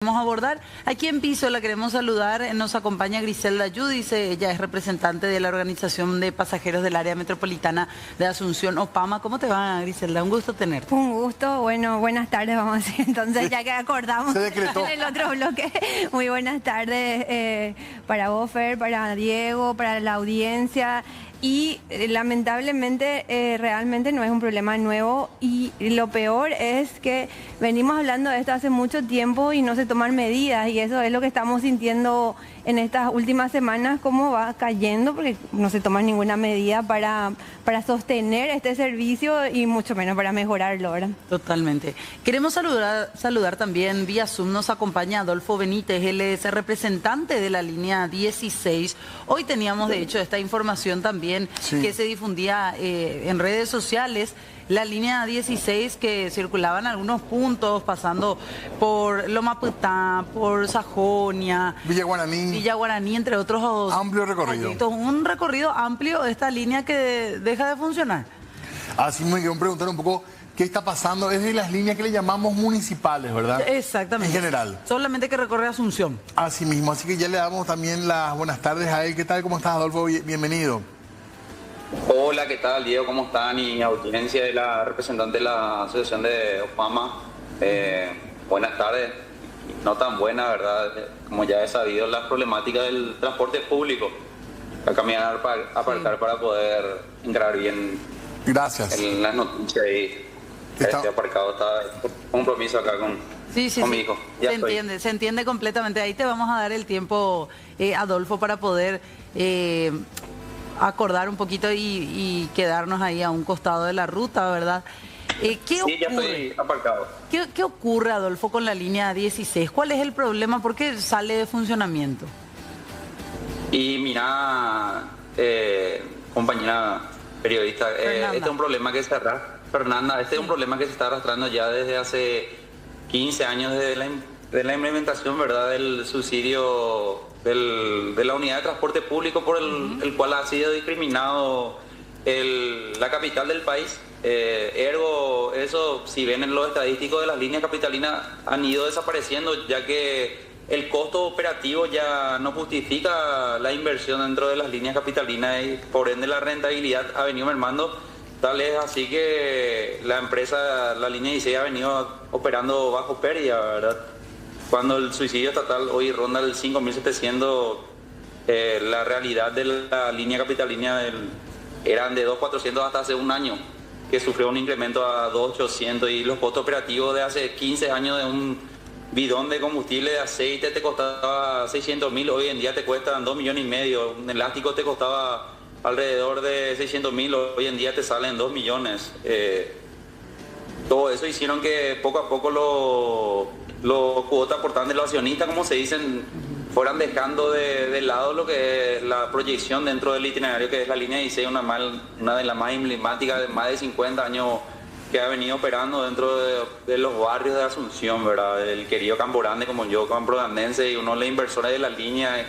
queremos abordar. Aquí en piso la queremos saludar. Nos acompaña Griselda Yudice, ella es representante de la Organización de Pasajeros del Área Metropolitana de Asunción, OPAMA. ¿Cómo te va, Griselda? Un gusto tenerte. Un gusto. Bueno, buenas tardes, vamos a decir. Entonces, ya que acordamos Se decretó. en el otro bloque, muy buenas tardes para vos, Fer, para Diego, para la audiencia. Y lamentablemente realmente no es un problema nuevo y lo peor es que venimos hablando de esto hace mucho tiempo y no se toman medidas, y eso es lo que estamos sintiendo en estas últimas semanas, cómo va cayendo porque no se toma ninguna medida para sostener este servicio y mucho menos para mejorarlo, ¿verdad? Totalmente. Queremos saludar también vía Zoom, nos acompaña Adolfo Benítez, él es el representante de la línea 16. Hoy teníamos de hecho esta información también que se difundía en redes sociales. La línea 16 que circulaba en algunos puntos, pasando por Loma Putá, por Sajonia, Villa Guaraní, entre otros. Amplio recorrido. Proyectos. Un recorrido amplio, esta línea que deja de funcionar. Así me quiero preguntar un poco qué está pasando. Es de las líneas que le llamamos municipales, ¿verdad? Exactamente. En general. Solamente que recorre Asunción. Así mismo, así que ya le damos también las buenas tardes a él. ¿Qué tal? ¿Cómo estás, Adolfo? Bienvenido. Hola, ¿qué tal, Diego? ¿Cómo están? Y audiencia de la representante de la Asociación de OPAMA. Buenas tardes. No tan buena, ¿verdad? Como ya he sabido, las problemáticas del transporte público. A caminar, aparcar para poder entrar bien. Gracias. En las noticias y este aparcado está compromiso acá con mi hijo. Se entiende completamente. Ahí te vamos a dar el tiempo, Adolfo, para poder acordar un poquito y quedarnos ahí a un costado de la ruta, ¿verdad? ¿Qué ocurre? Ya estoy aparcado. ¿Qué ocurre, Adolfo, con la línea 16? ¿Cuál es el problema? ¿Por qué sale de funcionamiento? Y mira, compañera periodista, este es un problema que se arrastra. Fernanda, este es un problema que se está arrastrando ya desde hace 15 años de la implementación, ¿verdad?, del subsidio de la unidad de transporte público por el cual ha sido discriminado la capital del país. Ergo, eso, si ven en los estadísticos de las líneas capitalinas, han ido desapareciendo, ya que el costo operativo ya no justifica la inversión dentro de las líneas capitalinas y por ende la rentabilidad ha venido mermando. Tal es así que la empresa, la línea 16, ha venido operando bajo pérdida, ¿verdad? Cuando el subsidio estatal hoy ronda el 5.700, la realidad de la línea capitalina eran de 2.400 hasta hace un año, que sufrió un incremento a 2.800, y los costos operativos de hace 15 años de un bidón de combustible de aceite te costaba 600.000, hoy en día te cuestan 2,5 millones, un elástico te costaba alrededor de 600.000, hoy en día te salen 2 millones. Todo eso hicieron que poco a poco los cuotas aportantes, los accionistas, como se dicen, fueran dejando de lado lo que es la proyección dentro del itinerario, que es la línea 16, una de las más emblemáticas de más de 50 años que ha venido operando dentro de los barrios de Asunción, ¿verdad? El querido Campo Grande, como yo, camprodandense, y uno de los inversores de la línea,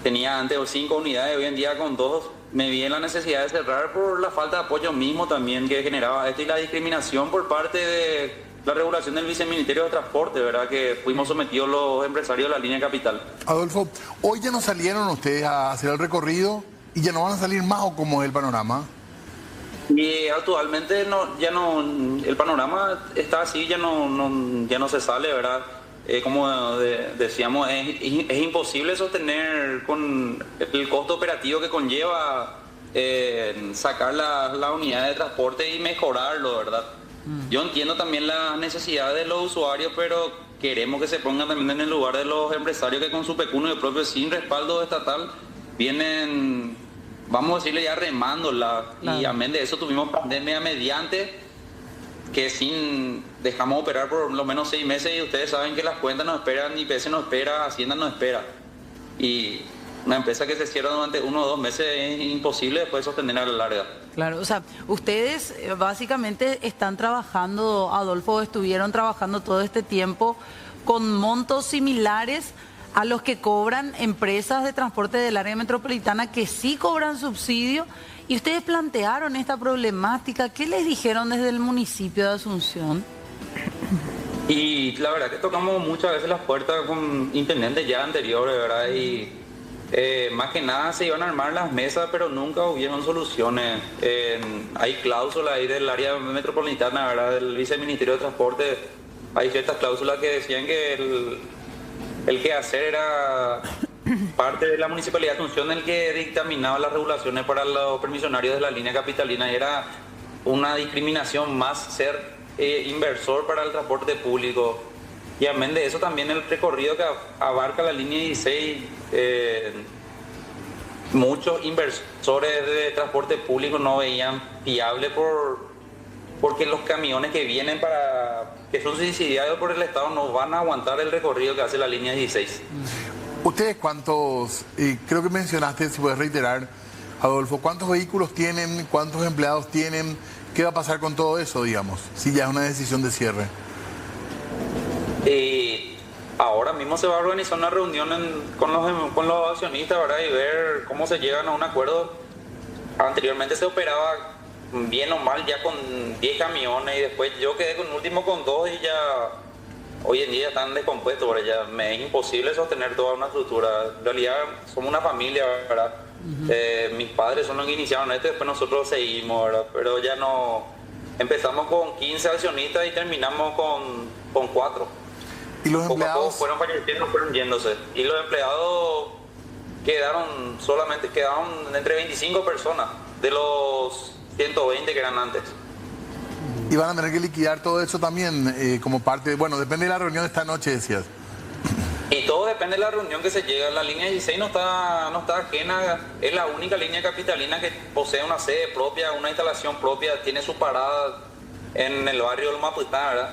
tenía antes 5 unidades, hoy en día con 2. Me vi en la necesidad de cerrar por la falta de apoyo mismo también que generaba esto y la discriminación por parte de la regulación del Viceministerio de Transporte, ¿verdad?, que fuimos sometidos los empresarios de la línea capital. Adolfo, hoy ya no salieron ustedes a hacer el recorrido y ya no van a salir más, ¿o cómo es el panorama? Y actualmente el panorama está así, ya no se sale, ¿verdad? Como decíamos, es imposible sostener con el costo operativo que conlleva sacar la unidad de transporte y mejorarlo, ¿verdad? Yo entiendo también la necesidad de los usuarios, pero queremos que se pongan también en el lugar de los empresarios que con su pecunio propio, sin respaldo estatal, vienen, vamos a decirle, ya remándola. Claro. Y amén de eso tuvimos pandemia mediante, que dejamos operar por lo menos 6 meses, y ustedes saben que las cuentas no esperan, IPS no espera, Hacienda no espera. Y una empresa que se cierra durante 1 o 2 meses es imposible después sostener a la larga. Claro, o sea, ustedes básicamente están trabajando, Adolfo, estuvieron trabajando todo este tiempo con montos similares a los que cobran empresas de transporte del área metropolitana que sí cobran subsidio, y ustedes plantearon esta problemática. ¿Qué les dijeron desde el municipio de Asunción? Y la verdad que tocamos muchas veces las puertas con intendentes ya anteriores, ¿verdad? Y más que nada se iban a armar las mesas, pero nunca hubieron soluciones. Hay cláusulas ahí del área metropolitana, ¿verdad? Del Viceministerio de Transporte. Hay ciertas cláusulas que decían que el quehacer era parte de la Municipalidad de Asunción el que dictaminaba las regulaciones para los permisionarios de la línea capitalina. Y era una discriminación más ser inversor para el transporte público. Y amén de eso también el recorrido que abarca la línea 16, muchos inversores de transporte público no veían viable porque los camiones que vienen que son subsidiados por el Estado no van a aguantar el recorrido que hace la línea 16. ¿Ustedes cuántos, creo que mencionaste, si puedes reiterar, Adolfo, cuántos vehículos tienen, cuántos empleados tienen? ¿Qué va a pasar con todo eso, digamos, si ya es una decisión de cierre? Ahora mismo se va a organizar una reunión con los accionistas, ¿verdad? Y ver cómo se llegan a un acuerdo. Anteriormente se operaba bien o mal ya con 10 camiones y después yo quedé con último con 2 y ya hoy en día están descompuestos, ¿verdad? Ya me es imposible sostener toda una estructura. En realidad somos una familia, ¿verdad? Mis padres son los que iniciaron esto, después nosotros seguimos, ¿verdad? Pero ya no... Empezamos con 15 accionistas y terminamos con 4. ¿Y los empleados? Fueron falleciendo, fueron yéndose. Y los empleados quedaron entre 25 personas de los 120 que eran antes. ¿Y van a tener que liquidar todo eso también como parte? Bueno, depende de la reunión de esta noche, decías. Y todo depende de la reunión que se llega. La línea 16 no está ajena, es la única línea capitalina que posee una sede propia, una instalación propia, tiene su parada en el barrio del Maputá, ¿verdad?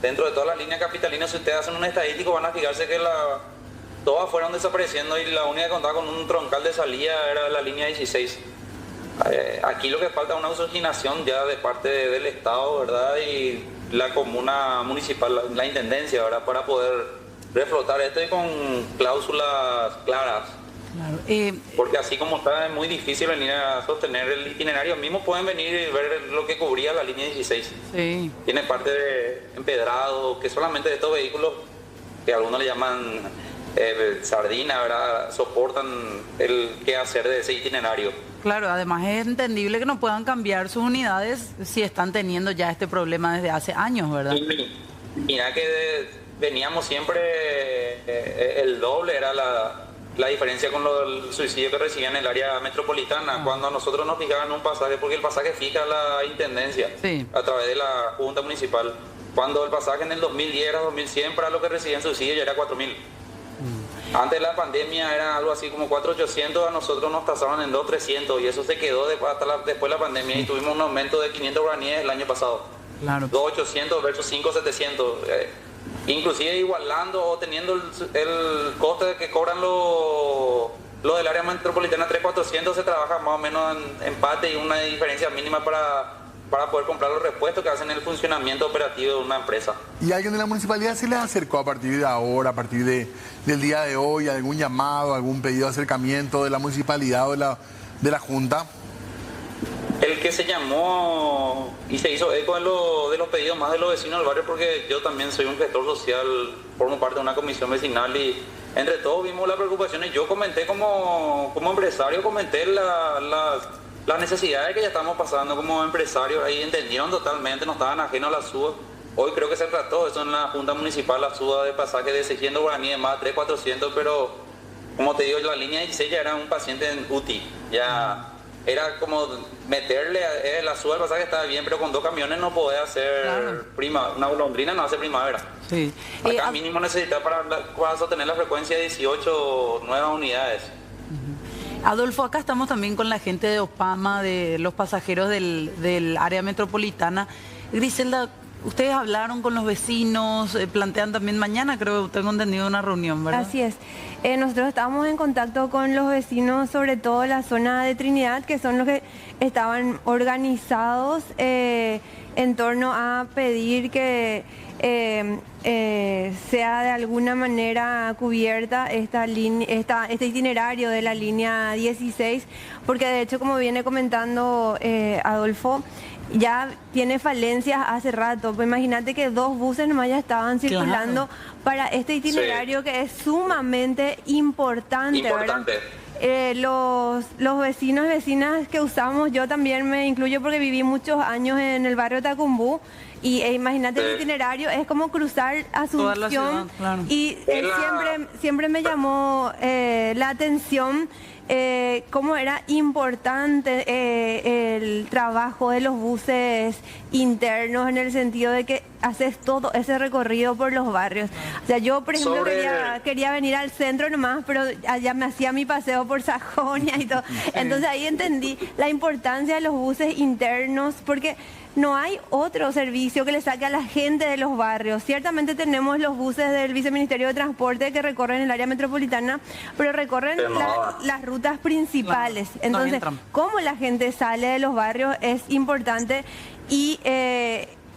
Dentro de todas las líneas capitalinas, si ustedes hacen un estadístico, van a fijarse que todas fueron desapareciendo y la única que contaba con un troncal de salida era la línea 16. Aquí lo que falta es una oxigenación ya de parte del Estado, ¿verdad? Y la comuna municipal, la intendencia, ¿verdad? Para poder reflotar esto y con cláusulas claras. Claro. Porque así como está, es muy difícil venir a sostener el itinerario. Mismo pueden venir y ver lo que cubría la línea 16. Sí. Tiene parte de empedrado, que solamente de estos vehículos, que algunos le llaman sardina, ¿verdad? Soportan el quehacer de ese itinerario. Claro, además es entendible que no puedan cambiar sus unidades si están teniendo ya este problema desde hace años, ¿verdad? Y mira que veníamos siempre, el doble era la diferencia con el suicidio que recibían en el área metropolitana. Cuando a nosotros nos fijaban un pasaje, porque el pasaje fija la intendencia a través de la Junta Municipal. Cuando el pasaje en el 2010 era 2.100, para lo que recibían suicidio ya era 4.000. Antes de la pandemia era algo así como 4.800, a nosotros nos tasaban en 2.300 y eso se quedó hasta después de la pandemia y tuvimos un aumento de 500 guaraníes el año pasado. Claro. 2.800 versus 5.700. Inclusive igualando o teniendo el coste que cobran lo del área metropolitana 3.400, se trabaja más o menos en empate y una diferencia mínima para poder comprar los repuestos que hacen el funcionamiento operativo de una empresa. ¿Y alguien de la municipalidad se les acercó a partir de ahora, a partir del día de hoy, algún llamado, algún pedido de acercamiento de la municipalidad o de la Junta? El que se llamó y se hizo eco de los pedidos más de los vecinos del barrio, porque yo también soy un gestor social, formo parte de una comisión vecinal y entre todos vimos las preocupaciones. Yo comenté como empresario, comenté las necesidades que ya estamos pasando como empresarios, ahí entendieron totalmente, no estaban ajenos a la suba. Hoy creo que se trató eso en la Junta Municipal, la suba de pasaje de 600 guaraníes más 3.400, pero como te digo, la línea 16 ya era un paciente en UTI, ya era como meterle la suba del pasaje, estaba bien, pero con 2 camiones no podés hacer una golondrina no hace primavera. Sí. Acá mínimo necesita para sostener la frecuencia de 18 nuevas unidades. Adolfo, acá estamos también con la gente de OPAMA, de los pasajeros del área metropolitana. Griselda, ustedes hablaron con los vecinos, plantean también mañana, creo que tengo entendido, una reunión, ¿verdad? Así es. Nosotros estamos en contacto con los vecinos, sobre todo la zona de Trinidad, que son los que estaban organizados en torno a pedir que sea de alguna manera cubierta este itinerario de la línea 16, porque de hecho, como viene comentando Adolfo, ya tiene falencias hace rato. Pues imagínate que 2 buses nomás ya estaban circulando para este itinerario que es sumamente importante, ¿verdad? Los vecinos y vecinas que usamos, yo también me incluyo porque viví muchos años en el barrio Tacumbú, y imagínate el itinerario, es como cruzar Asunción, y siempre me llamó la atención cómo era importante el trabajo de los buses internos, en el sentido de que haces todo ese recorrido por los barrios. O sea, yo, por ejemplo, quería venir al centro nomás, pero allá me hacía mi paseo por Sajonia y todo. Entonces ahí entendí la importancia de los buses internos, porque no hay otro servicio que le saque a la gente de los barrios. Ciertamente tenemos los buses del Viceministerio de Transporte que recorren el área metropolitana, pero recorren las rutas principales. Entonces, cómo la gente sale de los barrios es importante, y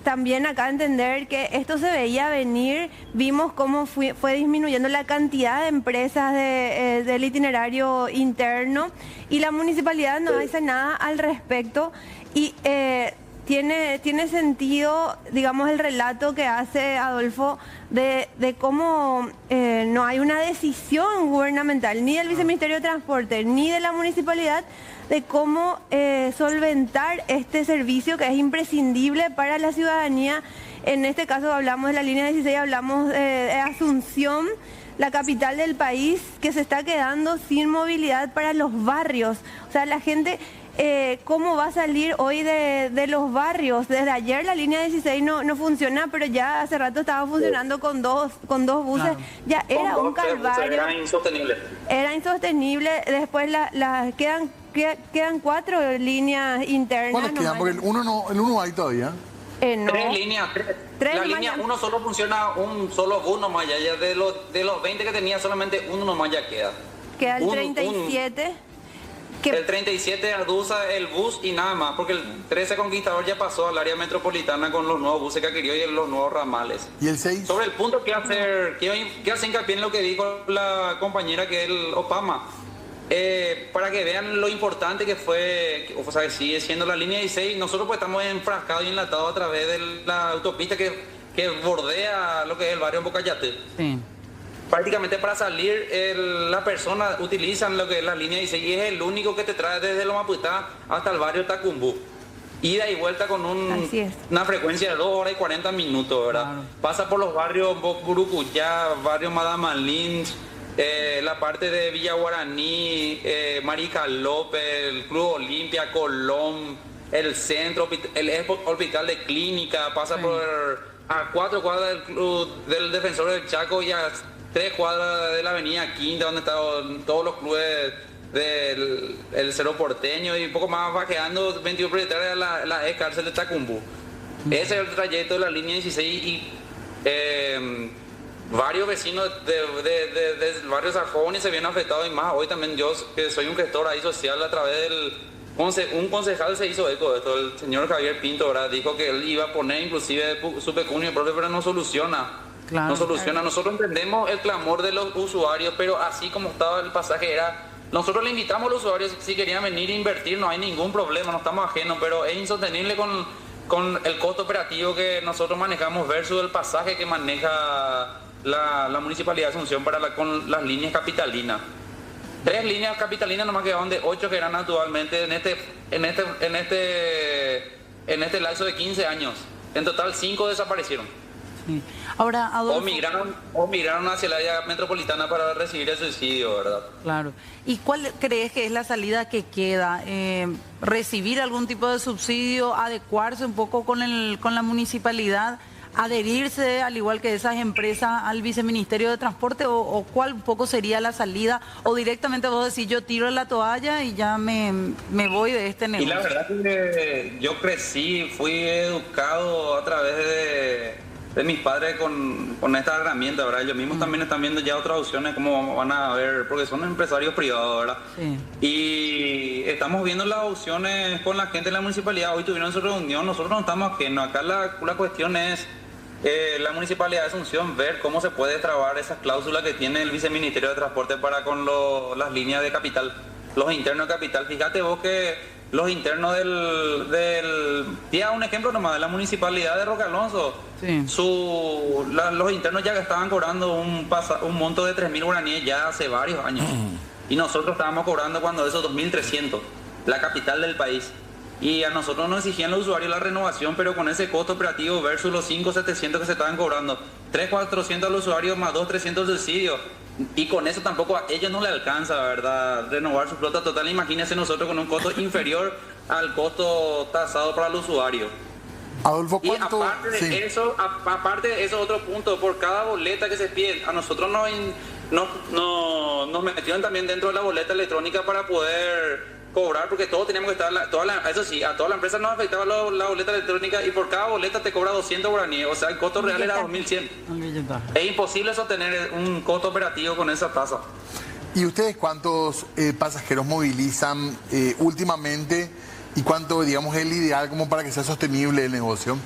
también acá entender que esto se veía venir. Vimos cómo fue disminuyendo la cantidad de empresas del itinerario interno, y la municipalidad no hace nada al respecto, y tiene sentido, digamos, el relato que hace Adolfo de cómo no hay una decisión gubernamental, ni del Viceministerio de Transporte, ni de la municipalidad, de cómo solventar este servicio que es imprescindible para la ciudadanía. En este caso hablamos de la línea 16, hablamos de Asunción, la capital del país, que se está quedando sin movilidad para los barrios. O sea, la gente... ¿cómo va a salir hoy de los barrios? Desde ayer la línea 16 no funciona, pero ya hace rato estaba funcionando con dos buses. Ya era un calvario. Era insostenible. Era insostenible. Después quedan 4 líneas internas. ¿Cuántas quedan? Porque el uno hay todavía. No. 3 líneas. La línea 1 solo funciona un solo bus nomás. Ya de los 20 que tenía, solamente uno nomás ya queda. Queda el 37. El 37 adusa el bus y nada más, porque el 13 Conquistador ya pasó al área metropolitana con los nuevos buses que adquirió y los nuevos ramales. ¿Y el 6? Sobre el punto que hacer hincapié en lo que dijo la compañera, que es el Opama, para que vean lo importante que fue, o sea, que sigue siendo la línea 16. Nosotros pues estamos enfrascados y enlatados a través de la autopista que bordea lo que es el barrio Bocayate. Sí. Prácticamente para salir, las personas utilizan lo que es la línea 16, y es el único que te trae desde Lomaputá hasta el barrio Tacumbú. Ida y vuelta con una frecuencia de 2 horas y 40 minutos, ¿verdad? Claro. Pasa por los barrios Burucuyá, barrio Madama Lynch, la parte de Villa Guaraní, Marica López, el Club Olimpia, Colón, el centro, el hospital de clínica, pasa a 4 cuadras del Club del Defensor del Chaco y a 3 cuadras de la avenida Quinta, donde están todos los clubes del Cerro Porteño, y un poco más bajeando 21 propietarios la ex cárcel de Tacumbú. Ese es el trayecto de la línea 16, y varios vecinos del barrio Sajonia se vienen afectados, y más hoy también yo, que soy un gestor ahí social, a través un concejal se hizo eco de esto, el señor Javier Pinto, ¿verdad? Dijo que él iba a poner inclusive su pecunio propio, pero no soluciona. Claro, no soluciona. Claro. Nosotros entendemos el clamor de los usuarios, pero así como estaba el pasaje, nosotros le invitamos a los usuarios, si querían venir a invertir, no hay ningún problema, no estamos ajenos, pero es insostenible con el costo operativo que nosotros manejamos versus el pasaje que maneja la Municipalidad de Asunción con las líneas capitalinas. 3 líneas capitalinas nomás quedaron de 8 que eran actualmente en este lapso de 15 años. En total 5 desaparecieron. Sí. Ahora, Adolfo, o migraron hacia la área metropolitana para recibir el subsidio, ¿verdad? Claro. ¿Y cuál crees que es la salida que queda? ¿Recibir algún tipo de subsidio, adecuarse un poco con la municipalidad, adherirse, al igual que esas empresas, al Viceministerio de Transporte, o cuál un poco sería la salida? O directamente vos decís, yo tiro la toalla y ya me voy de este negocio? Y la verdad que yo crecí, fui educado a través de mis padres con esta herramienta, ¿verdad? Ellos mismos también están viendo ya otras opciones, como van a ver, porque son empresarios privados, ¿verdad? Sí. Y estamos viendo las opciones con la gente de la municipalidad. Hoy tuvieron su reunión, nosotros no estamos ajenos. Acá la cuestión es la Municipalidad de Asunción, ver cómo se puede trabar esas cláusulas que tiene el Viceministerio de Transporte para con las líneas de capital, los internos de capital. Fíjate vos que los internos un ejemplo nomás, de la municipalidad de Roque Alonso, Sí. los internos ya estaban cobrando un monto de 3.000 guaraníes ya hace varios años. Y nosotros estábamos cobrando cuando eso 2.300, la capital del país. Y a nosotros nos exigían los usuarios la renovación, pero con ese costo operativo versus los 5.700 que se estaban cobrando, 3.400 a los usuarios más 2.300 del subsidio. Y con eso tampoco a ellos no les alcanza, ¿verdad?, renovar su flota total. Imagínense nosotros con un costo inferior al costo tasado para el usuario. Adolfo, Y ¿cuánto? aparte de eso, otro punto, por cada boleta que se pide, a nosotros nos metieron también dentro de la boleta electrónica para poder cobrar, porque todos teníamos que estar, eso sí, a toda la empresa nos afectaba la boleta electrónica, y por cada boleta te cobra 200 guaraníes, o sea, el costo real era 2.100. Es imposible sostener un costo operativo con esa tasa. ¿Y ustedes cuántos pasajeros movilizan últimamente y cuánto, digamos, es el ideal como para que sea sostenible el negocio?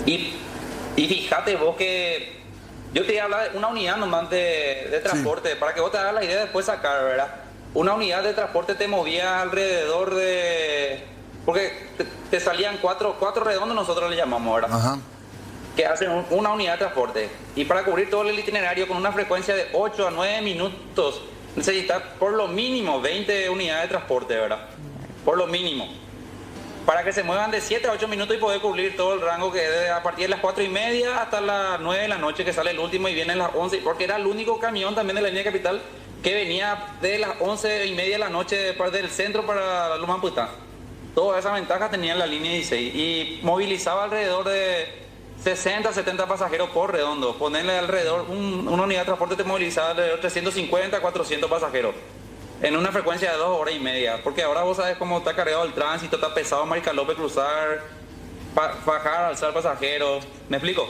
Y fíjate vos que yo te iba a hablar de una unidad nomás de transporte, para que vos te hagas la idea de después sacar, ¿verdad? Una unidad de transporte te movía alrededor de... Porque te salían cuatro redondos, nosotros le llamamos, ¿verdad? Ajá. Que hacen una unidad de transporte. Y para cubrir todo el itinerario con una frecuencia de 8 a 9 minutos, necesitas por lo mínimo 20 unidades de transporte, ¿verdad? Por lo mínimo. Para que se muevan de 7 a 8 minutos y poder cubrir todo el rango que es a partir de las 4:30 hasta las 9 de la noche, que sale el último y viene a las 11, porque era el único camión también de la línea capital que venía de las 11:30 de la noche del centro para Lumamputá. Todas esas ventajas tenía la línea 16 y movilizaba alrededor de 60, 70 pasajeros por redondo. Ponerle alrededor, una unidad de transporte te movilizaba alrededor de 350, 400 pasajeros en una frecuencia de 2 horas y media. Porque ahora vos sabes cómo está cargado el tránsito, está pesado Maricalope cruzar, bajar, alzar pasajeros. ¿Me explico?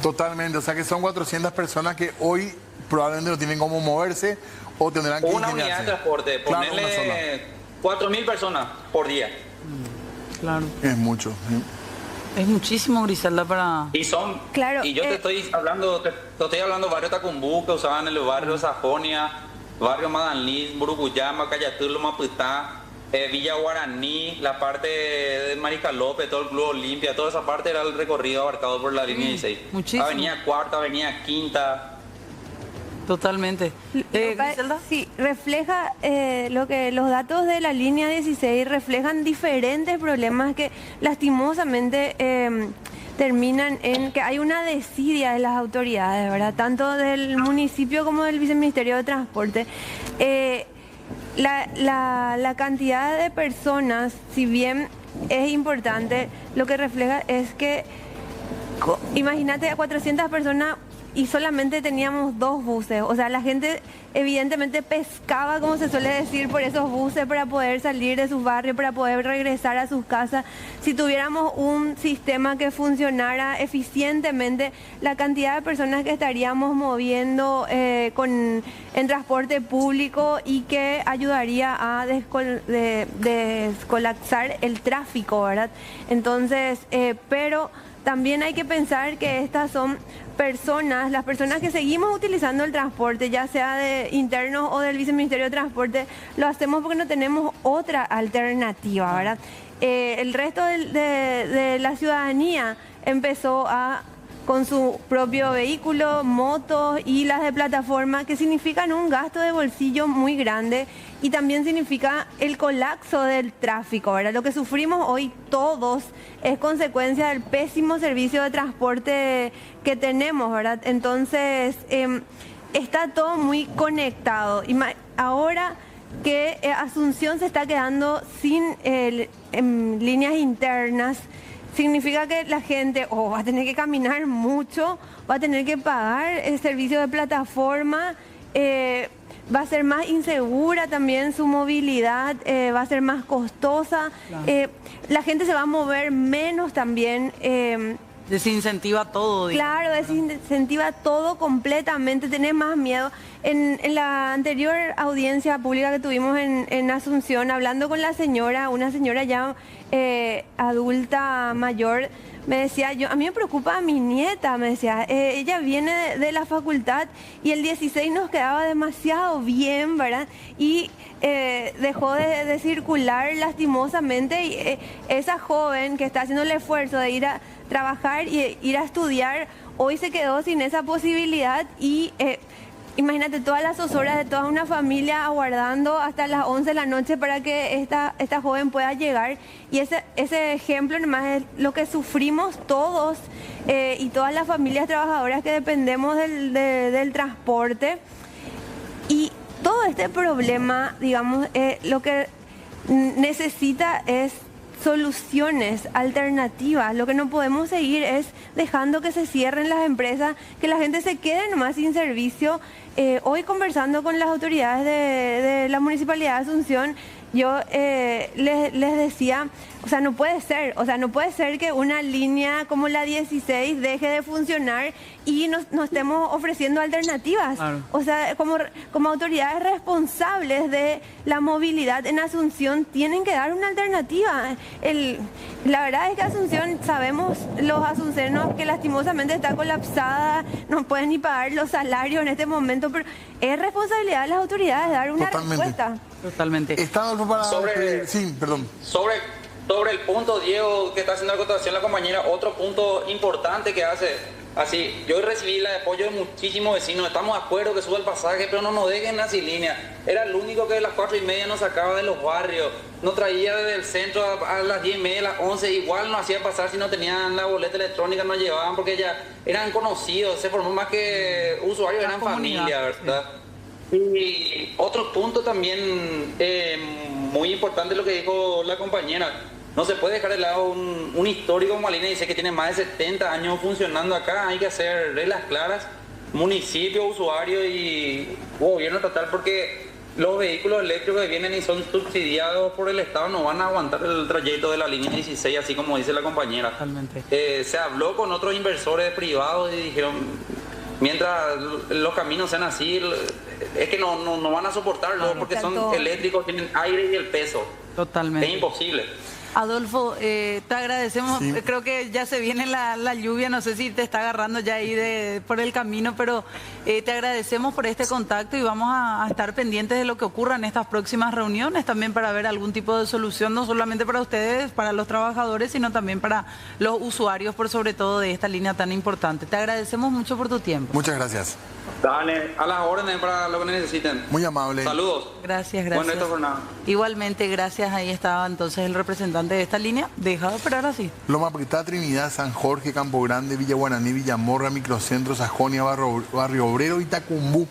Totalmente, o sea que son 400 personas que hoy probablemente no tienen cómo moverse o tendrán que una unidad ingeniarse. de transporte, Claro, ponerle 4.000 personas por día. Claro. Es mucho. ¿Sí? Es muchísimo, Griselda, para... Y son, Claro, y yo te estoy hablando barrio Tacumbú, que usaban el barrio Sajonia, barrio Madanlís, Burucuyama, Cayatulo, Maputá, Villa Guaraní, la parte de Maricalope, todo el Club Olimpia, toda esa parte era el recorrido abarcado por la línea 16. Muchísimo. Avenida Cuarta, Avenida Quinta. Totalmente. Griselda. Sí, refleja lo que los datos de la línea 16 reflejan diferentes problemas que lastimosamente terminan en que hay una desidia de las autoridades, ¿verdad? Tanto del municipio como del Viceministerio de Transporte. La cantidad de personas, si bien es importante, lo que refleja es que, imagínate, a 400 personas y solamente teníamos 2 buses. O sea, la gente evidentemente pescaba, como se suele decir, por esos buses para poder salir de sus barrios, para poder regresar a sus casas. Si tuviéramos un sistema que funcionara eficientemente, la cantidad de personas que estaríamos moviendo en transporte público y que ayudaría a descolapsar el tráfico, ¿verdad? Entonces, pero también hay que pensar que estas son personas, las personas que seguimos utilizando el transporte, ya sea de internos o del Viceministerio de Transporte, lo hacemos porque no tenemos otra alternativa, ¿verdad? El resto de la ciudadanía empezó con su propio vehículo, motos y las de plataforma, que significan un gasto de bolsillo muy grande y también significa el colapso del tráfico, ¿verdad? Lo que sufrimos hoy todos es consecuencia del pésimo servicio de transporte que tenemos, ¿verdad? Entonces, está todo muy conectado. Ahora que Asunción se está quedando sin líneas internas, significa que la gente va a tener que caminar mucho, va a tener que pagar el servicio de plataforma, va a ser más insegura también su movilidad, va a ser más costosa, claro. La gente se va a mover menos también Desincentiva todo. Claro, desincentiva todo completamente, tenés más miedo. En la anterior audiencia pública que tuvimos en Asunción, hablando con la señora, una señora ya adulta mayor, me decía, a mí me preocupa a mi nieta, me decía, ella viene de la facultad y el 16 nos quedaba demasiado bien, ¿verdad? Y dejó de circular lastimosamente y esa joven que está haciendo el esfuerzo de ir a trabajar y ir a estudiar, hoy se quedó sin esa posibilidad y imagínate todas las horas de toda una familia aguardando hasta las 11 de la noche para que esta joven pueda llegar. Y ese ejemplo nomás es lo que sufrimos todos y todas las familias trabajadoras que dependemos del transporte. Y todo este problema, digamos, lo que necesita es soluciones alternativas. Lo que no podemos seguir es dejando que se cierren las empresas, que la gente se quede nomás sin servicio. Hoy conversando con las autoridades de la Municipalidad de Asunción, yo les decía, no puede ser que una línea como la 16 deje de funcionar y no estemos ofreciendo alternativas. Claro. Como autoridades responsables de la movilidad en Asunción tienen que dar una alternativa. La verdad es que Asunción, sabemos los asuncenos que lastimosamente está colapsada, no pueden ni pagar los salarios en este momento, pero es responsabilidad de las autoridades dar una respuesta. Totalmente. Sobre el punto, Diego, que está haciendo la acotación la compañera, otro punto importante que hace, así, yo recibí el apoyo de muchísimos vecinos, estamos de acuerdo que suba el pasaje, pero no nos dejen así línea. Era el único que a las 4:30 nos sacaba de los barrios, nos traía desde el centro a las 10:30, a las 11, igual nos hacía pasar si no tenían la boleta electrónica, nos llevaban porque ya eran conocidos, se formó más que usuarios, eran familia, ¿verdad? Sí. Y otro punto también muy importante lo que dijo la compañera. No se puede dejar de lado un histórico como Alina, dice que tiene más de 70 años funcionando acá. Hay que hacer reglas claras, municipio, usuario y gobierno estatal, porque los vehículos eléctricos que vienen y son subsidiados por el Estado no van a aguantar el trayecto de la línea 16, así como dice la compañera. Totalmente. Se habló con otros inversores privados y dijeron, mientras los caminos sean así, es que no van a soportarlo, claro, porque son eléctricos, tienen aire y el peso. Totalmente. Es imposible. Adolfo, te agradecemos, sí. Creo que ya se viene la lluvia, no sé si te está agarrando ya ahí por el camino, pero te agradecemos por este contacto y vamos a estar pendientes de lo que ocurra en estas próximas reuniones, también para ver algún tipo de solución, no solamente para ustedes, para los trabajadores, sino también para los usuarios, por sobre todo de esta línea tan importante. Te agradecemos mucho por tu tiempo. Muchas gracias. Dale, a las órdenes para lo que necesiten. Muy amable. Saludos. Gracias. Bueno, esta jornada. Igualmente, gracias. Ahí estaba entonces el representante de esta línea. Deja de operar así. Loma Prieta, Trinidad, San Jorge, Campo Grande, Villa Guaraní, Villamorra, Microcentro, Sajonia, Barrio Obrero y Tacumbú.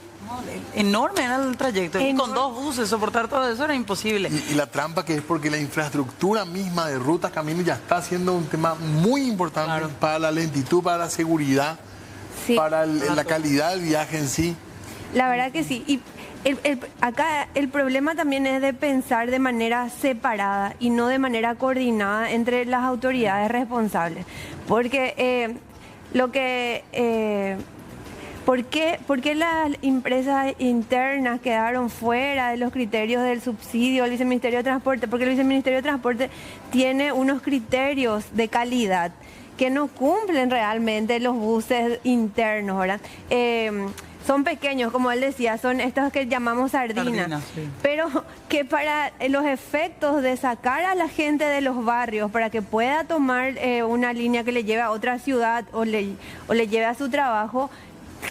Enorme era el trayecto. Y con 2 buses soportar todo eso era imposible. Y la trampa que es porque la infraestructura misma de rutas, caminos ya está siendo un tema muy importante, claro, para la lentitud, para la seguridad. Sí, para la calidad del viaje en sí. La verdad que sí. Y acá el problema también es de pensar de manera separada y no de manera coordinada entre las autoridades responsables. Porque ¿por qué las empresas internas quedaron fuera de los criterios del subsidio del Viceministerio de Transporte? Porque el Viceministerio de Transporte tiene unos criterios de calidad que no cumplen realmente los buses internos, ¿verdad? Son pequeños, como él decía, son estos que llamamos sardinas, sí. Pero que para los efectos de sacar a la gente de los barrios para que pueda tomar una línea que le lleve a otra ciudad o le lleve a su trabajo,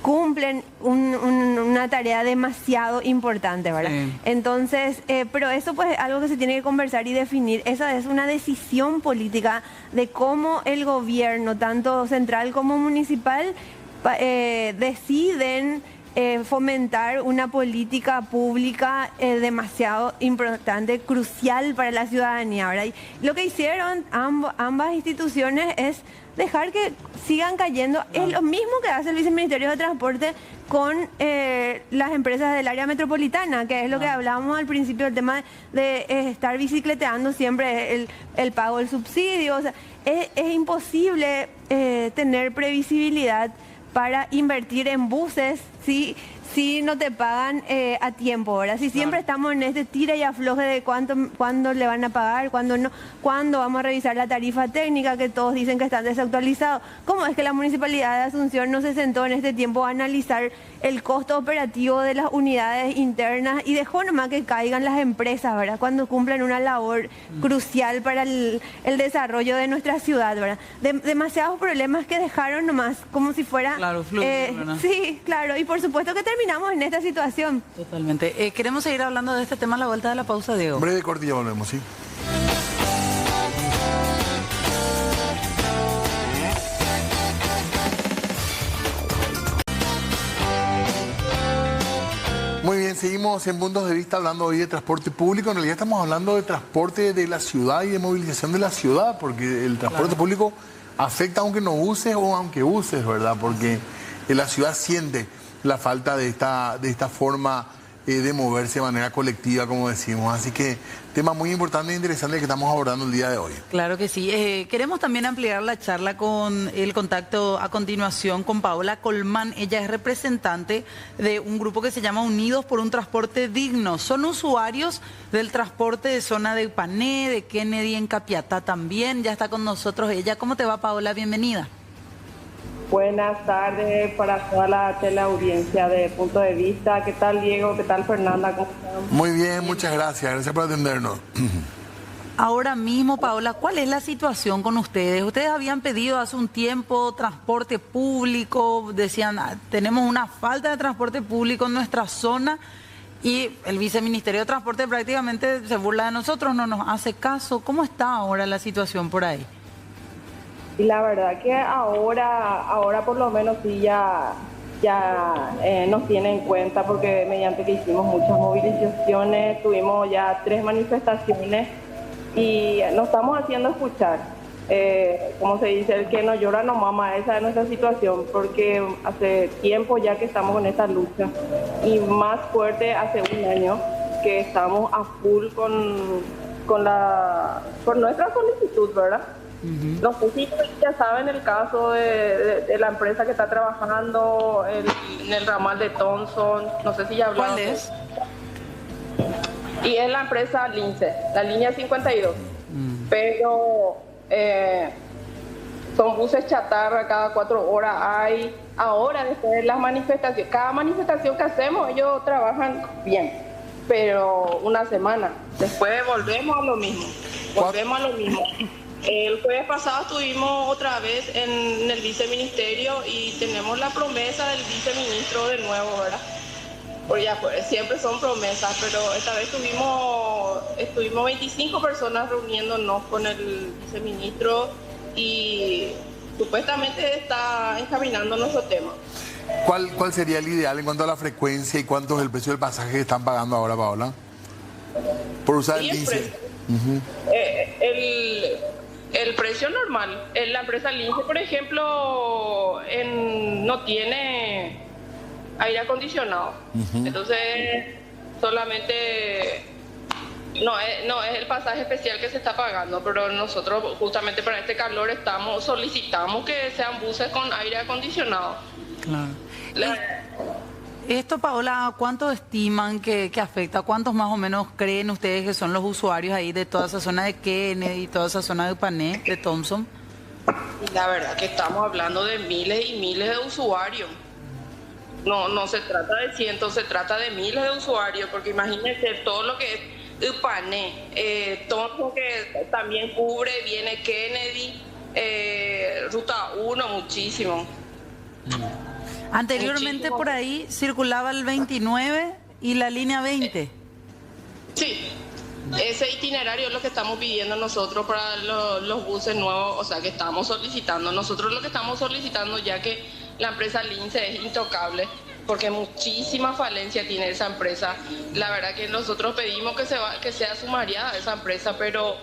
cumplen una tarea demasiado importante, ¿verdad? Sí. Entonces, pero eso pues es algo que se tiene que conversar y definir. Esa es una decisión política de cómo el gobierno, tanto central como municipal, deciden fomentar una política pública demasiado importante, crucial para la ciudadanía, ¿verdad? Y lo que hicieron ambas instituciones es dejar que sigan cayendo. Es lo mismo que hace el Viceministerio de Transporte con las empresas del área metropolitana, que es lo que hablábamos al principio, el tema de estar bicicleteando siempre, el pago del subsidio. O sea, es imposible tener previsibilidad para invertir en buses si no te pagan a tiempo, ¿verdad? Si siempre estamos en este tira y afloje de cuándo le van a pagar, cuándo no, cuándo vamos a revisar la tarifa técnica, que todos dicen que están desactualizados. ¿Cómo es que la Municipalidad de Asunción no se sentó en este tiempo a analizar el costo operativo de las unidades internas y dejó nomás que caigan las empresas, ¿verdad? Cuando cumplen una labor crucial para el desarrollo de nuestra ciudad, ¿verdad? Demasiados problemas que dejaron nomás como si fuera... Claro, fluir, ¿verdad? Sí, claro, y por supuesto que terminamos en esta situación. Totalmente. Queremos seguir hablando de este tema a la vuelta de la pausa, Diego. Breve corte y ya volvemos, ¿sí? Muy bien, seguimos en Puntos de Vista hablando hoy de transporte público. En realidad estamos hablando de transporte de la ciudad y de movilización de la ciudad, porque el transporte público afecta aunque no uses o aunque uses, ¿verdad? Porque la ciudad siente la falta de esta forma de moverse de manera colectiva, como decimos. Así que tema muy importante e interesante que estamos abordando el día de hoy. Claro que sí. Queremos también ampliar la charla con el contacto a continuación con Paola Colmán. Ella es representante de un grupo que se llama Unidos por un Transporte Digno. Son usuarios del transporte de zona de Pané, de Kennedy en Capiatá también. Ya está con nosotros ella. ¿Cómo te va, Paola? Bienvenida. Buenas tardes para toda la teleaudiencia de Punto de Vista. ¿Qué tal, Diego? ¿Qué tal, Fernanda? ¿Cómo están? Muy bien, muchas gracias. Gracias por atendernos. Ahora mismo, Paola, ¿cuál es la situación con ustedes? Ustedes habían pedido hace un tiempo transporte público, decían, tenemos una falta de transporte público en nuestra zona y el Viceministerio de Transporte prácticamente se burla de nosotros, no nos hace caso. ¿Cómo está ahora la situación por ahí? Y la verdad que ahora por lo menos sí ya nos tiene en cuenta, porque mediante que hicimos muchas movilizaciones, tuvimos ya 3 manifestaciones y nos estamos haciendo escuchar. Como se dice, el que no llora no mama, esa es nuestra situación, porque hace tiempo ya que estamos en esta lucha y más fuerte hace un año que estamos a full con nuestra solicitud, ¿verdad? No sé si ya saben el caso de la empresa que está trabajando en el ramal de Thompson, no sé si ya hablaron. ¿Cuál es? Y es la empresa Lince, la línea 52. Pero son buses chatarra, cada 4 horas hay. Ahora, después de las manifestaciones, cada manifestación que hacemos, ellos trabajan bien, pero una semana. Después volvemos a lo mismo. El jueves pasado estuvimos otra vez en el viceministerio y tenemos la promesa del viceministro de nuevo, ¿verdad? Porque ya siempre son promesas, pero esta vez estuvimos 25 personas reuniéndonos con el viceministro y supuestamente está encaminando nuestro tema. ¿Cuál sería el ideal en cuanto a la frecuencia y cuánto es el precio del pasaje que están pagando ahora, Paola? Por usar el Lince. El precio normal. La empresa Lince, por ejemplo, no tiene aire acondicionado. Entonces, solamente no es el pasaje especial que se está pagando, pero nosotros justamente para este calor solicitamos que sean buses con aire acondicionado. Claro. Esto, Paola, ¿cuánto estiman que afecta? ¿Cuántos más o menos creen ustedes que son los usuarios ahí de toda esa zona de Kennedy y toda esa zona de Pané, de Thompson? La verdad que estamos hablando de miles y miles de usuarios. No se trata de cientos, se trata de miles de usuarios, porque imagínense todo lo que es Pané, Thompson que también cubre, viene Kennedy, Ruta 1, muchísimo. Anteriormente muchísimo. Por ahí circulaba el 29 y la línea 20. Sí, ese itinerario es lo que estamos pidiendo nosotros para los buses nuevos, o sea que estamos solicitando. Nosotros lo que estamos solicitando, ya que la empresa Lince es intocable, porque muchísima falencia tiene esa empresa. La verdad que nosotros pedimos que sea sumariada esa empresa, pero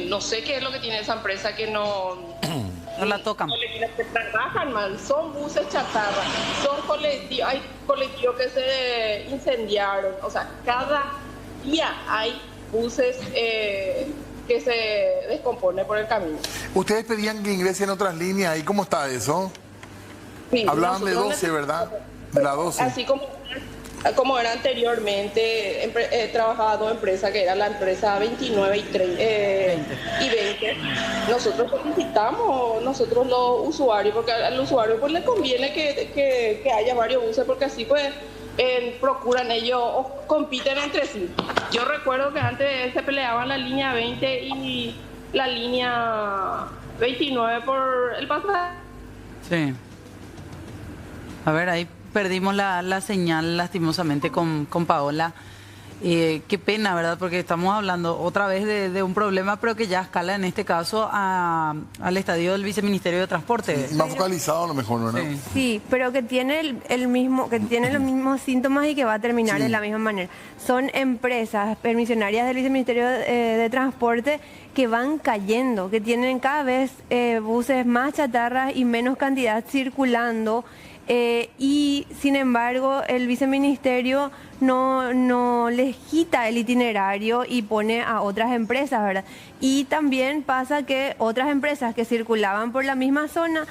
no sé qué es lo que tiene esa empresa que no la tocan. Que trabajan mal, son buses chatarra, son colectivos, hay colectivos que se incendiaron, o sea, cada día hay buses que se descompone por el camino. Ustedes pedían que ingresen otras líneas, ¿y cómo está eso? Sí, hablaban de 12, ¿verdad? De la 12. Así como era anteriormente, he trabajado en empresa que era la empresa 29 y 20. Nosotros solicitamos, nosotros los usuarios, porque al usuario pues le conviene que haya varios buses, porque así pues procuran ellos o compiten entre sí. Yo recuerdo que antes se peleaban la línea 20 y la línea 29 por el pasaje. Sí. A ver, ahí perdimos la señal lastimosamente con Paola. Qué pena, ¿verdad? Porque estamos hablando otra vez de un problema, pero que ya escala en este caso al estadio del Viceministerio de Transporte. Más focalizado a lo mejor, ¿no? Sí, Sí, pero que tiene los mismos síntomas y que va a terminar de la misma manera. Son empresas permisionarias del Viceministerio de Transporte que van cayendo, que tienen cada vez buses más chatarras y menos cantidad circulando. Y sin embargo el viceministerio no les quita el itinerario y pone a otras empresas, ¿verdad? Y también pasa que otras empresas que circulaban por la misma zona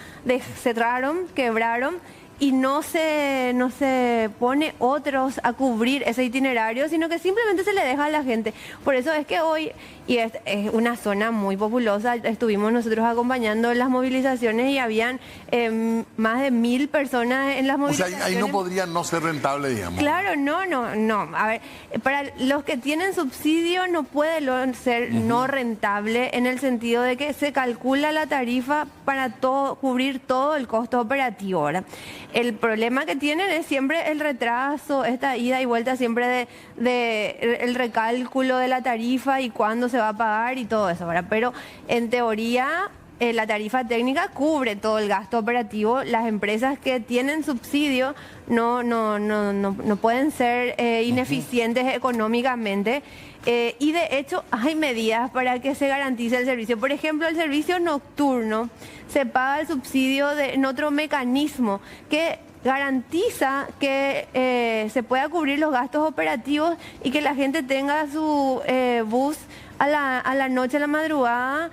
cerraron, quebraron y no se pone otros a cubrir ese itinerario, sino que simplemente se le deja a la gente. Por eso es que hoy, y es una zona muy populosa, estuvimos nosotros acompañando las movilizaciones y habían más de 1000 personas en las movilizaciones. O sea, ahí no podría no ser rentable, digamos. Claro, no. A ver, para los que tienen subsidio no puede ser no rentable en el sentido de que se calcula la tarifa para cubrir todo el costo operativo, ¿verdad? El problema que tienen es siempre el retraso, esta ida y vuelta siempre de el recálculo de la tarifa y cuándo se va a pagar y todo eso, ¿verdad? Pero en teoría la tarifa técnica cubre todo el gasto operativo. Las empresas que tienen subsidio no pueden ser ineficientes económicamente. Y de hecho hay medidas para que se garantice el servicio. Por ejemplo, el servicio nocturno se paga el subsidio en otro mecanismo que garantiza que se pueda cubrir los gastos operativos y que la gente tenga su bus a la noche, a la madrugada,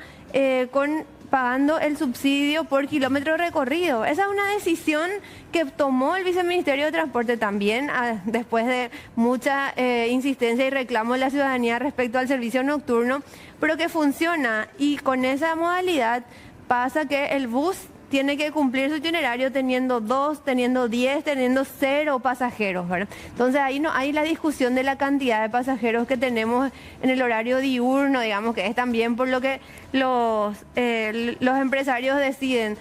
pagando el subsidio por kilómetro recorrido. Esa es una decisión que tomó el Viceministerio de Transporte también, después de mucha insistencia y reclamo de la ciudadanía respecto al servicio nocturno, pero que funciona. Y con esa modalidad pasa que el bus tiene que cumplir su itinerario teniendo 2, teniendo 10, teniendo 0 pasajeros, ¿verdad? Entonces ahí no hay la discusión de la cantidad de pasajeros que tenemos en el horario diurno, digamos, que es también por lo que los empresarios deciden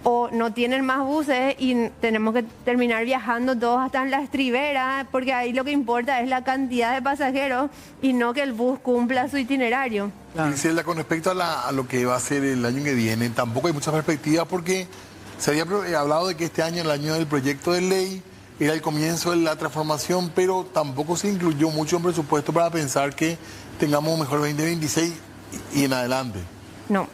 o no tienen más buses y tenemos que terminar viajando todos hasta en la Estribera, porque ahí lo que importa es la cantidad de pasajeros y no que el bus cumpla su itinerario. Gisela, con respecto a lo que va a ser el año que viene, tampoco hay muchas perspectivas porque se había hablado de que este año, el año del proyecto de ley, era el comienzo de la transformación, pero tampoco se incluyó mucho en presupuesto para pensar que tengamos un mejor 2026 y en adelante. No.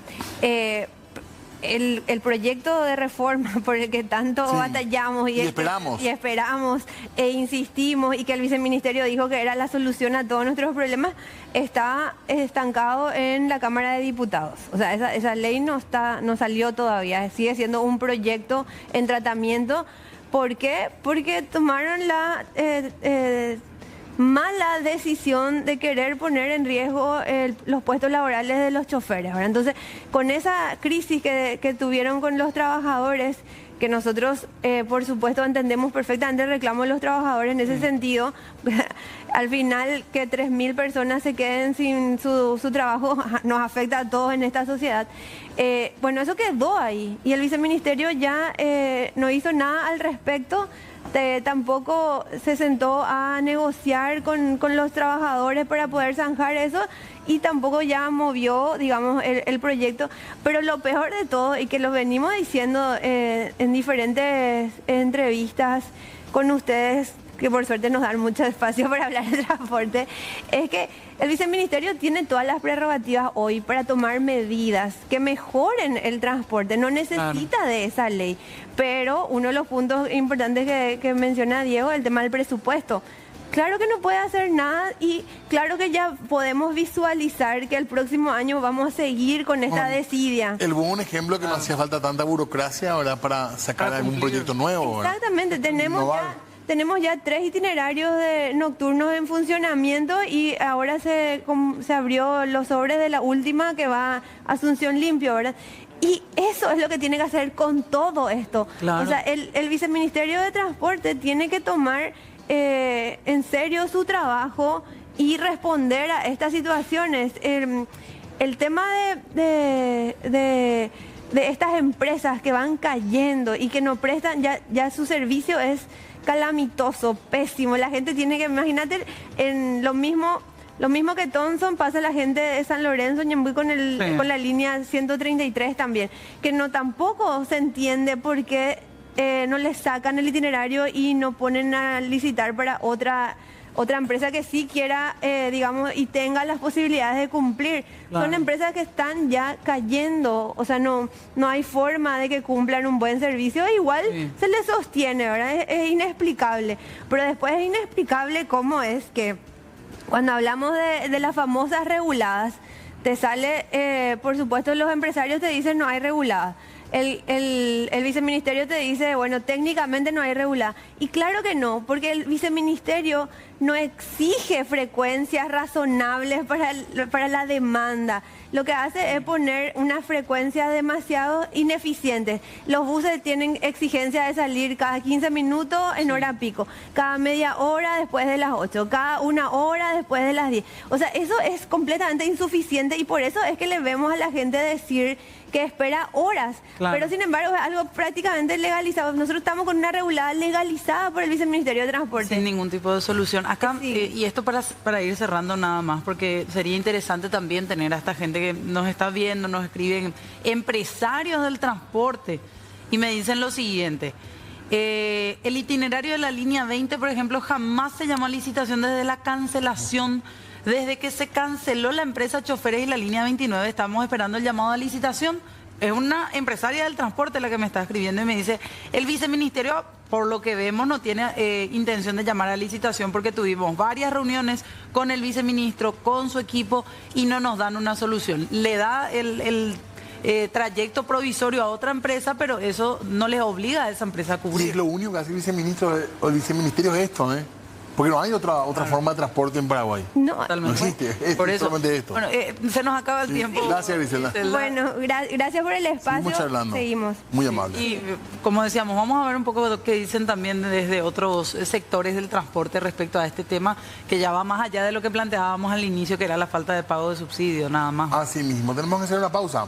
El proyecto de reforma por el que tanto batallamos y esperamos e insistimos y que el viceministerio dijo que era la solución a todos nuestros problemas, está estancado en la Cámara de Diputados. O sea, esa ley no salió todavía, sigue siendo un proyecto en tratamiento. ¿Por qué? Porque tomaron la mala decisión de querer poner en riesgo los puestos laborales de los choferes, ¿verdad? Entonces, con esa crisis que tuvieron con los trabajadores, que nosotros, por supuesto, entendemos perfectamente el reclamo de los trabajadores en ese sentido, al final que 3000 personas se queden sin su trabajo nos afecta a todos en esta sociedad. Bueno, eso quedó ahí y el viceministerio ya no hizo nada al respecto. Tampoco se sentó a negociar con los trabajadores para poder zanjar eso y tampoco ya movió, digamos, el proyecto. Pero lo peor de todo, y que lo venimos diciendo en diferentes entrevistas con ustedes, que por suerte nos dan mucho espacio para hablar de transporte, es que el viceministerio tiene todas las prerrogativas hoy para tomar medidas que mejoren el transporte, no necesita de esa ley. Pero uno de los puntos importantes que menciona Diego es el tema del presupuesto. Claro que no puede hacer nada y claro que ya podemos visualizar que el próximo año vamos a seguir con esta desidia. El buen ejemplo que no hacía falta tanta burocracia ahora para sacar algún proyecto nuevo. ¿verdad? Exactamente, tenemos ya 3 itinerarios nocturnos en funcionamiento y ahora se abrió los sobres de la última que va a Asunción Limpio, ¿verdad? Y eso es lo que tiene que hacer con todo esto. Claro. O sea, el Viceministerio de Transporte tiene que tomar en serio su trabajo y responder a estas situaciones. El tema de estas empresas que van cayendo y que no prestan, ya su servicio es calamitoso, pésimo. La gente tiene que, imagínate, en lo mismo que Thomson pasa la gente de San Lorenzo, Ñembuy con la línea 133 también, que no tampoco se entiende por qué no les sacan el itinerario y no ponen a licitar para otra empresa que sí quiera, digamos, y tenga las posibilidades de cumplir. Claro. Son empresas que están ya cayendo, o sea, no hay forma de que cumplan un buen servicio. Igual se les sostiene, ¿verdad? Es inexplicable. Pero después es inexplicable cómo es que cuando hablamos de las famosas reguladas, te sale, por supuesto, los empresarios te dicen no hay reguladas. El viceministerio te dice, bueno, técnicamente no hay regulada. Y claro que no, porque el viceministerio no exige frecuencias razonables para la demanda. Lo que hace es poner unas frecuencias demasiado ineficientes. Los buses tienen exigencia de salir cada 15 minutos en hora pico, cada media hora después de las 8, cada 1 hora después de las 10. O sea, eso es completamente insuficiente y por eso es que le vemos a la gente decir que espera horas. Claro. Pero sin embargo es algo prácticamente legalizado. Nosotros estamos con una regulada legalizada por el Viceministerio de Transporte. Sin ningún tipo de solución. Acá, y esto para ir cerrando nada más, porque sería interesante también tener a esta gente que nos está viendo, nos escriben, empresarios del transporte, y me dicen lo siguiente. El itinerario de la línea 20, por ejemplo, jamás se llamó a licitación desde la cancelación. Desde que se canceló la empresa Choferes y la línea 29, estamos esperando el llamado a licitación. Es una empresaria del transporte la que me está escribiendo y me dice, el viceministerio, por lo que vemos, no tiene intención de llamar a licitación porque tuvimos varias reuniones con el viceministro, con su equipo y no nos dan una solución. Le da el trayecto provisorio a otra empresa, pero eso no les obliga a esa empresa a cubrir. Sí, lo único que hace el viceministro o el viceministerio es esto, ¿eh? Porque no hay otra forma de transporte en Paraguay. No, No existe, es Por eso, solamente esto. bueno, se nos acaba el tiempo. Gracias, Griselda. bueno, gracias por el espacio. Seguimos charlando. Seguimos. Muy amable. Y como decíamos, vamos a ver un poco lo que dicen también desde otros sectores del transporte respecto a este tema, que ya va más allá de lo que planteábamos al inicio, que era la falta de pago de subsidio, nada más. Así mismo, tenemos que hacer una pausa.